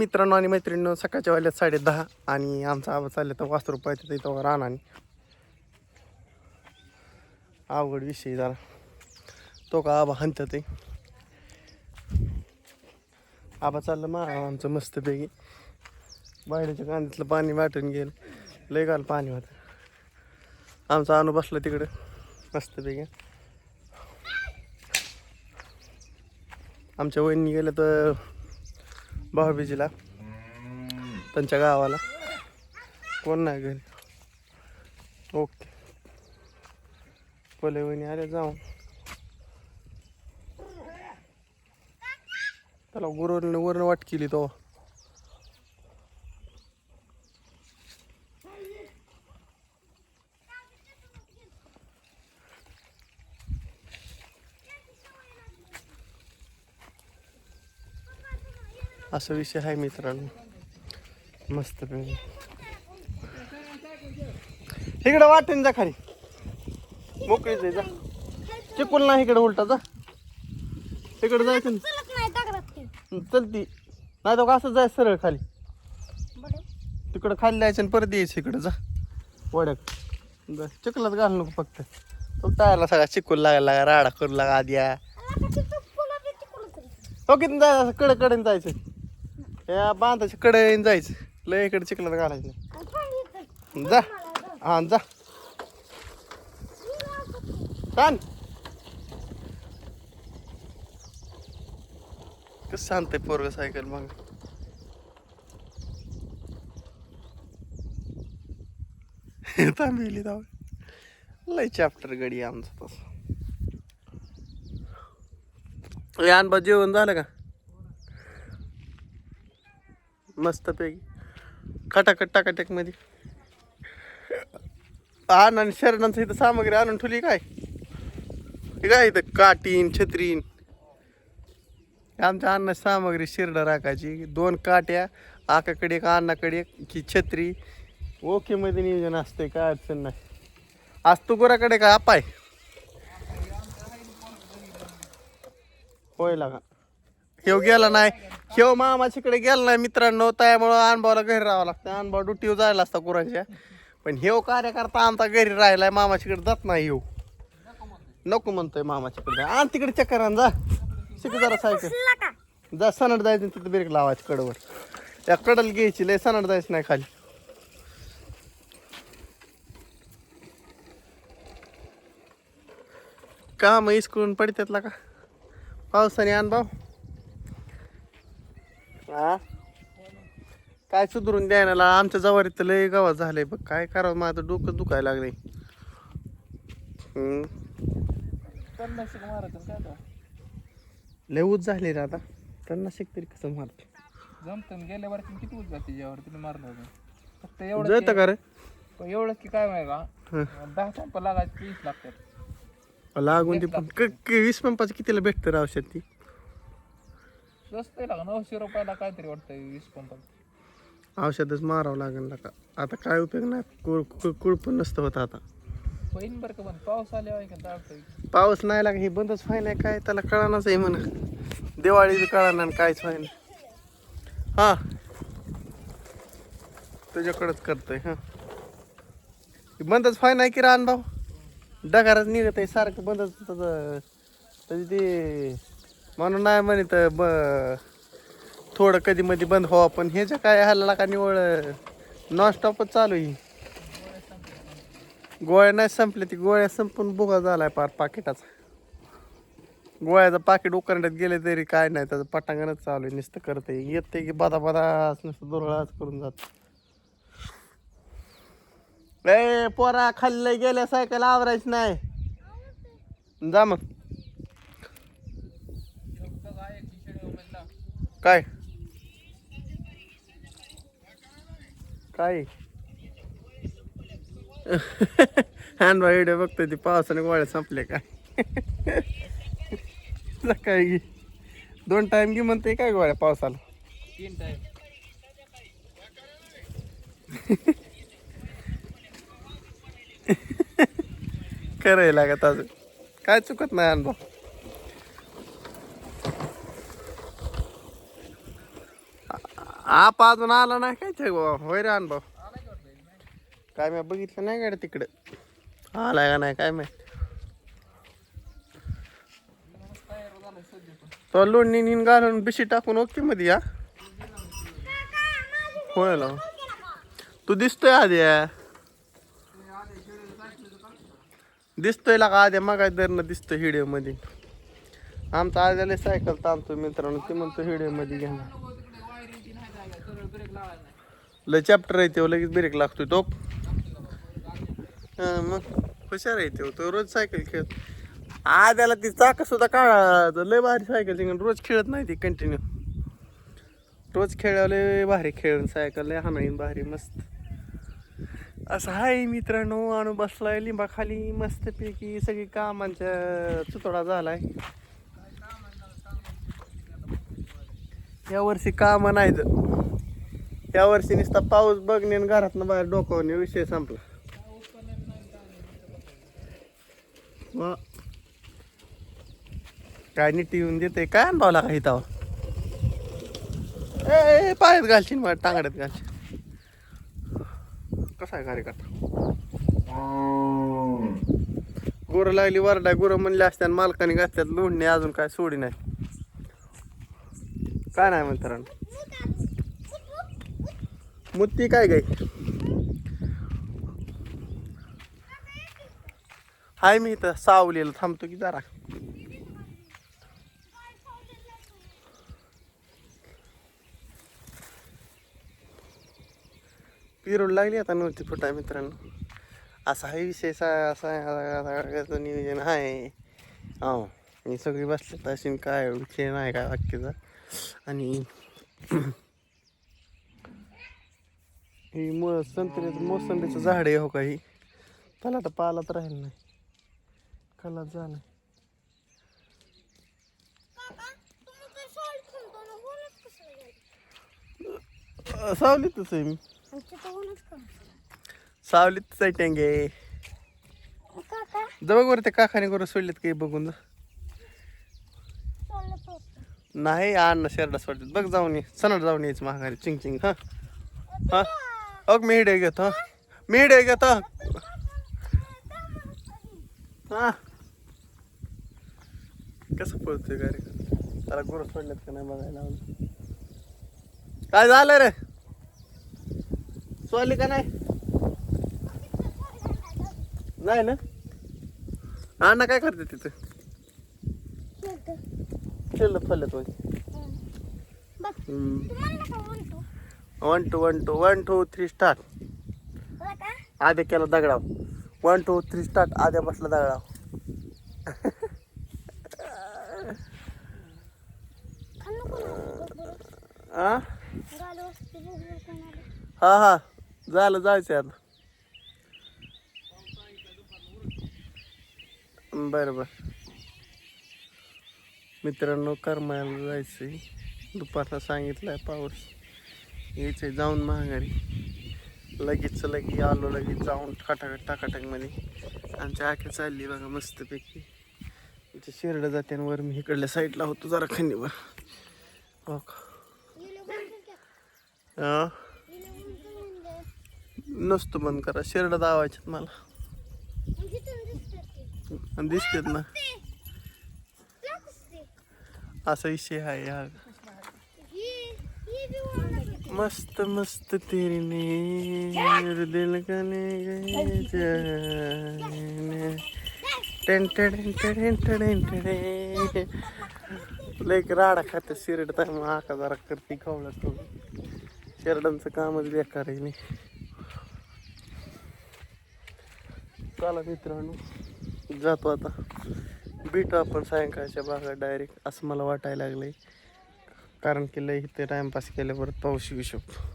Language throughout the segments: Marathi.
मित्रांनो आणि मैत्रिणींनो, सकाळच्या वाजल्यात 10:30 आणि आमचा आवाज चालला तर वासरू पाहिजे इथं राहणार अवघड विषय जरा तो का आबा हंत ते आबा चाललं आमचं मस्तपैकी बाहेरच्या कांद्यातलं पाणी वाटून गेलं लय घाल पाणी होतं आमचा अनु बसला तिकडे मस्तपैकी आमच्या वहिनी गेलं तर भाऊबीजीला त्यांच्या गावाला कोण नाही घरी ओके पहिले वहिनी आले जाऊन त्याला वरण वाट केली तो असा विषय आहे मित्रांनो मस्त इकडे वाटेन जा खाली मोकळीच आहे जा चिकूल नाही इकडे उलटा जा तिकडे जायचं चलती नाही तो असं जायचं सरळ खाली तिकडं खाली जायचं आणि परत यायचं इकडं जा वड्यात जा चिखलात घाल नको फक्त तो टायरला सगळा चिकूल लागायला राडा करू लागा आधी हो किती जायचं कडेने जायचं या बांधाच्या कडेने जायचं लय इकडे चिखलात घालायचं नाही जा हा जा छान कसं शांत आहे पोरग सायकल मग थांबली जाऊ लय चॅप्टर गडी आमचं तसं अनबा जेवण झालं का मस्तपैकी खटाखट टाकाटक मध्ये आणि शरणांचं इथं सामग्री आणून ठेवली काय इथं काटीन छत्रीन आमच्या अन्नाची सामग्री शिरडं राखायची 2 काट्या आकाकडे एक अन्नाकडे की छत्री ओके मध्ये नियोजन असते काय अडचण नाही आज तू गोराकडे का अपाय होय लागा हेव गेला नाही हेव मामाच्याकडे गेला नाही मित्रांनो त्यामुळं अनभावला घरी राहावं लागतं अनभाव ड्युटीवर जायला असता कुरांच्या पण हेव कार्यकर्ता आमचा घरी राहिलाय मामाच्याकडे जात नाही येऊ नको म्हणतोय मामाच्याकडे आण तिकडे चक्कर आण जा शिक जरा सायकल जा सनड जायचं तिथं ब्रेक लावायचं कडवर त्या कडल घ्यायची लय सनड जायचं नाही खाली का मग इस्कळून पडतात का पावसाने अनुभव हा काय सुधरून द्यायला आमच्या जवारीत लय गावात झालंय बघ काय करावं माझं डोकं दुखायला लागलंय लय ऊस झाले रे आता त्यांना तरी कसं मारत जमत गेल्यावर किती ऊस जाते ज्यावर तुम्ही मारलं होतं फक्त एवढं जळतं का रे एवढंच की काय माहिती का 10 पंप लागायचे 30 लागतात लागून ते पण 20 पंपाचं कितीला भेटतं रे औषध ती स्वस्त आहे लागा 900 रुपयाला काहीतरी वाटतं 20 पंप औषधच मारावं लागेल का आता काय उपयोग नाही कुळ पण नसतं होतं आता पहिन बरं का पण पाऊस आल्यावर का जाळतोय पाऊस नाही लागा हे बंदच व्हायला काय त्याला कळणाच आहे म्हणा दिवाळी बी कळणार काहीच व्हायला हा तुझ्याकडंच करतोय हा बंदच व्हाय नाही की रान भाऊ डगारच निघत आहे सारखं बंदच त्याची ते म्हणून नाही म्हणे तर थोडं कधी मध्ये बंद व्हावं पण ह्याच्या काय हल्ला का निवळ नॉनस्टॉपच चालू आहे गोळ्या नाही संपल्या ती गोळ्या संपून बुगा झालाय पार पाकिटाचा गोळ्याचं पाकिट उकरण्यात गेले तरी काय नाही त्याचं पटांगणच चालू आहे नुसतं करते येते की बदा नुसतं दुरळाच करून जात ए पोरा खाल्लं गेल्या सायकल आवरायच नाही जा मग काय काय हॅन्ड व्हिडिओ बघतोय ती पावसाने गोळ्या संपले काय काय घे 2 टाइम घे म्हणते काय गोळ्या पावसाला 3 टाइम करायला लागत अजून काय चुकत नाही अनुभव आप अजून आला नाही काय ते होय रे अनुभव काय मी बघितलं नाही गाडी तिकडं आलाय का नाही काय माहिती तो लोणी नीन घालून बिशी टाकून ओके मध्ये या होय ना तू दिसतोय आधी दिसतोय का आधी मग दरनं दिसतोय व्हिडिओ मध्ये आमचा आद्याला सायकल ताणतो मित्रांनो ते म्हणतो व्हिडिओ मध्ये घ्या लय चॅप्टर आहे ते लगेच ब्रेक लागतोय तो मग हुशार आहे तो रोज सायकल खेळत आद्याला ती चाक सुद्धा काढा लय भारी सायकल रोज खेळत नाही ती कंटिन्यू रोज खेळायला लय भारी खेळ सायकल लय हाणाईन भारी मस्त असं हाय मित्रांनो आणू बसलाय लिंबाखाली मस्तपैकी सगळी कामांच्या चुतोडा झालाय या वर्षी काम नाही या वर्षी नुसता पाऊस बघणे आणि घरातनं बाहेर डोकावणे विषय संपला काय नीट येऊन देते काय अनुभवला का इथं ए पायात घालशील मग टांगड्यात घालशील कसा आहे कार्यकर्ता गुरं लागली वरडाय गुरं म्हणले असत्या मालकाने घातल्यात लोणणे अजून काय सोडी नाही काय नाही म्हणतात मुत्ती काय गाय हाय मी इथं सावलीला थांबतो की जरा पिरोड लागली आता नव्हती फुटा मित्रांनो असा हा विषय असा नियोजन आहे हो मी सगळी बसले तशी काय विषय नाही काय वाक्याचा आणि ही संत्र्याचं मोसंबीचं झाड आहे हो काही त्याला तर पालात राहील नाही खालाच झालं सावलीतच आहे मी सावलीतच आहे टेंगे जवळ वर ते काकाने करून सोडलेत काही बघून जा नाही अन्न शेरडा सोडलेत बघ जाऊन ये सनड जाऊन यायचं महागारी चिंग चिंग हा हा अग मी हिडे घेतो मी हिडे घेतो हा कसं पळतोय गाडी त्याला गुरं सोडल्यात का नाही बघायला काय झालं रे सोडली का नाही नाही ना अण्णा काय करते तिथं खेळत फलत वन टू थ्री स्टार्ट आद्या केला दगडाव 1 2 3 स्टार्ट आद्या बसला दगडाव हा हा झालं जायचं आता बरं मित्रांनो करमायला जायचंय दुपारला सांगितलंय पाऊस यायचंय जाऊन महागारी लगेच आलो लगेच जाऊन टाकाटक मध्ये आमच्या आख्या चालली बघा मस्तपैकी इथे शेरडं जाते वर मी इकडल्या साईडला होतो जरा खंडीवर हो का नसतो बंद करा शेरडं दावायच्यात मला दिसतेत ना असा विषय आहे हा मस्त मस्त तेरी ने दिल कने गए जाने टेन टेन टेन टेन टेन लेक राडा खाते शिरड तर मग आका जरा करते खावला तो शेरडांचं कामच बेकार आहे नाही चला मित्रांनो जातो आता भेटू आपण सायंकाळच्या भागात डायरेक्ट असं मला वाटायला लागलंय कारण की लय इथे टाइमपास केल्या परत पाऊस येऊ शकतो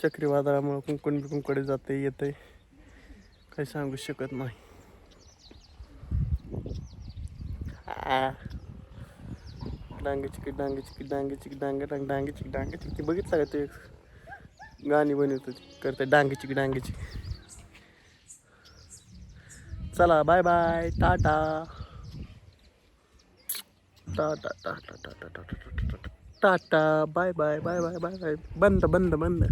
चक्रीवादळामुळे कुंकण बिकुंकडे जाते येते काही सांगू शकत नाही डांगे चिकी डांगे चिकी डांगे चिकी डांगे चिकी बघितलं का ते गाणी बनवतो करते डांगे चिकी चला bye bye tata tata tata tata tata tata tata bye bye bye bye bye bye बंद बंद बंद